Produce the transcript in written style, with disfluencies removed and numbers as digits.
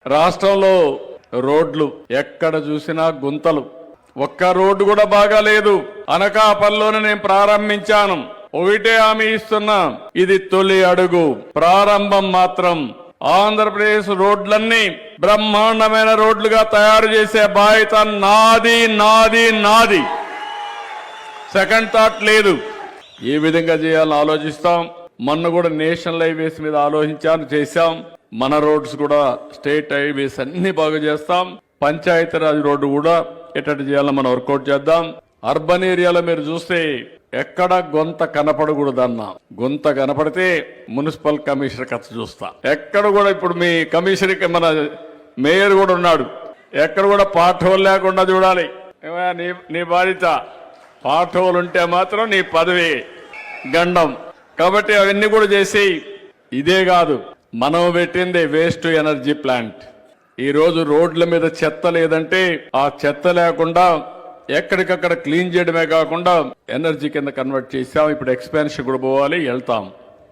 రాష్ట్రంలో రోడ్లు ఎక్కడ చూసినా గుంతలు, ఒక్క రోడ్డు కూడా బాగాలేదు. అనకాపల్లిలోనే నేను ప్రారంభించాను. ఒకటే హామీ ఇస్తున్నా, ఇది తొలి అడుగు, ప్రారంభం మాత్రం. ఆంధ్రప్రదేశ్ రోడ్లన్నీ బ్రహ్మాండమైన రోడ్లుగా తయారు చేసే బాధ్యత నాది నాది నాది. సెకండ్ థాట్ లేదు. ఏ విధంగా చేయాలని ఆలోచిస్తాం. మొన్న కూడా నేషనల్ హైవేస్ మీద ఆలోచించాను, చేశాం. మన రోడ్స్ కూడా స్టేట్ హైవేస్ అన్ని బాగా చేస్తాం. పంచాయతీరాజ్ రోడ్డు కూడా ఎట్టటి చేయాలని మనం వర్కౌట్ చేద్దాం. అర్బన్ ఏరియాలో మీరు చూస్తే ఎక్కడ గొంత కనపడకూడదన్నా, గొంత కనపడితే మున్సిపల్ కమిషనర్ కథ చూస్తా. ఎక్కడ కూడా ఇప్పుడు మీ కమిషనర్ మన మేయర్ కూడా ఉన్నాడు, ఎక్కడ కూడా పార్ట్ హోల్ లేకుండా చూడాలి. నీ బాధ్యత. పార్ట్ హోల్ ఉంటే మాత్రం నీ పదవి గండం. కాబట్టి అవన్నీ కూడా చేసి, ఇదే కాదు మనం పెట్టింది వేస్ట్ ఎనర్జీ ప్లాంట్. ఈ రోజు రోడ్ల మీద చెత్త లేదంటే ఆ చెత్త లేకుండా ఎక్కడికక్కడ క్లీన్ చేయడమే కాకుండా ఎనర్జీ కింద కన్వర్ట్ చేసాం. ఇప్పుడు ఎక్స్పాన్షన్ కూడా పోవాలి, వెళ్తాం.